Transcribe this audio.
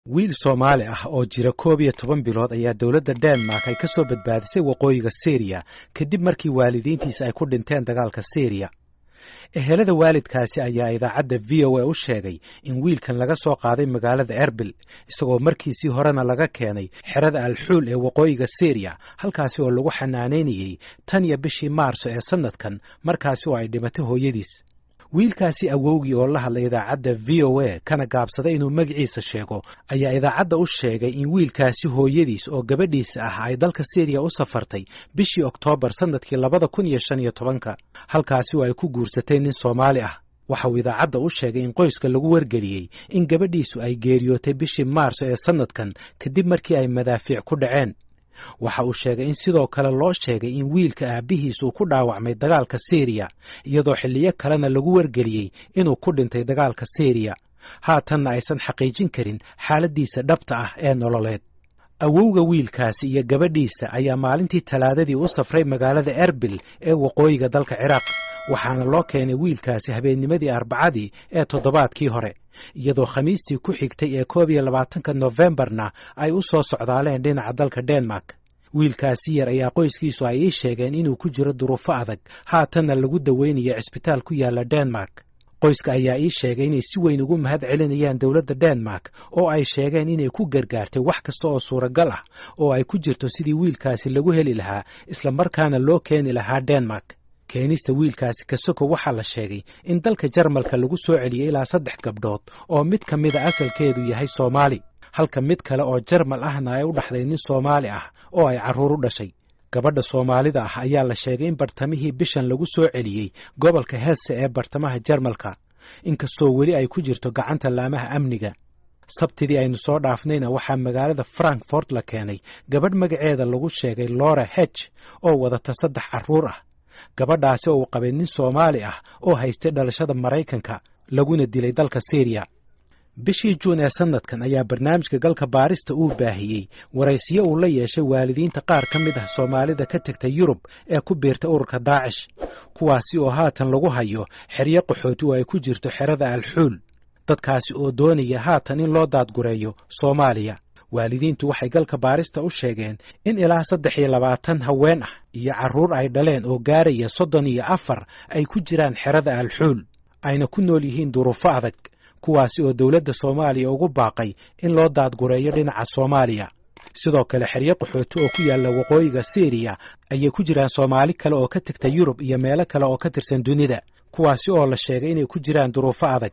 wiil Soomaali ah oo jira 11 bilood ayaa dawladda Denmark ay ka soo badbaadisay waqooyiga Syria kadib markii waalidiintiisa ay ku dhinteen dagaalka Syria. Ehelada waalidkaasi ayaa idaacadda VOA u sheegay in wiilkan laga soo qaaday magaalada Erbil isagoo markiisii horena laga keenay xerada Al-Hul ee waqooyiga Syria halkaasi oo lagu xanaaneynayay tan iyo bishii Maarso ee sanadkan markaasi oo ay dhimatay hooyadiis. wiilkaasi awowgii oo la hadlay idaacadda VOA kana gaabsaday inuu magaciisa sheego ayaa idaacadda u sheegay in wiilkaasi hooyadiis oo gabadhiisa ah ay dalka Syria u safartay bishii Oktoobar sanadkii 2015 halkaasi oo ay ku guursatay nin Soomaali ah. waxa uu idaacadda u sheegay in qoyska lagu wargeliyey in gabadhiisu ay geeriyootay bishii Maarso ee sanadkan kadib markii ay madaafiic ku dhaceen. waxa uu sheegay in sidoo kale loo sheegay in wiilka aabihiis uu ku dhaawacmay dagaalka Syria iyadoo xilliyo kalena lagu wargeliyey inuu ku dhintay dagaalka Syria haatanna aysan xaqiijin karin xaaladiisa dhabta ah ee nololeed. awowga wiilkaasi iyo gabadhiisa ayaa maalintii Talaadadii u safray magaalada Erbil ee waqooyiga dalka Ciraaq waxaana loo keenay wiilkaasi habeennimadii Arbacadii ee toddobaadkii hore iyadoo Khamiistii ku xigtay ee 22 Novembarna ay u soo socdaaleen dhinaca dalka Denmark. wiilkaasi yar ayaa qoyskiisu ay sheegeen inuu ku jiro duruufo adag haatanna lagu daweynayo cisbitaal ku yaala Denmark. qoyska ayaa sheegay inay si weyn ugu mahad celinayaan dawladda Denmark oo ay sheegeen inay ku gargaartay wax kasta oo suuragal ah oo ay ku jirto sidii wiilkaasi lagu heli lahaa isla markaana loo keeni lahaa Denmark. keenista wiilkaasi kasoko waxaa la sheegay in dalka Jarmalka lagu soo celiyay ilaa 3 gabdhood oo mid ka mid ah asalkeedu yahay Soomaali halka mid kale oo Jarmal ahna ay u dhaxday nin Soomaali ah oo ay carruur u dhashay. gabadha Soomaalida ah ayaa la sheegay in bartamihii bishan lagu soo celiyay gobolka Hesse ee bartamaha Jarmalka inkastoo weli ay ku jirto gacanta laamaha amniga. sabtidii aynu soo dhaafnayna waxaa magaalada Frankfurt la keenay gabadh magaceeda lagu sheegay Laura Hedge oo wadata 3 carruur ah. gabadhaasi oo uu qabay nin Soomaali ah oo haystay dhalashada Mareykanka laguna dilay dalka Syria. bishii Juun ee sanadkan ayaa barnaamijka galka baarista uu baahiyey waraysiyo uu la yeeshay waalidiinta qaar ka mid ah Soomaalida ka tagtay Yurub ee ku biirtay ururka Daesh kuwaasi oo haatan lagu hayo xeryo qaxooti oo ay ku jirto xerada Al-Hul. dadkaasi oo doonaya haatan in loo daadgureeyo Soomaaliya. waalidiintu waxay galka baarista u sheegeen in ilaa 23 haween ah iyo carruur ay dhaleen oo gaaraya 34 ay ku jiraan xerada Al-Hul ayna ku nool yihiin duruufo adag kuwaasi oo dawladda Soomaaliya ugu baaqay in loo daadgureeyo dhinaca Soomaaliya. sidoo kale xeryo qaxooti oo ku yaala waqooyiga Syria ayay ku jiraan Soomaali kale oo ka tagtay Yurub iyo meelo kale oo ka tirsan dunida kuwaasi oo la sheegay inay ku jiraan duruufo adag.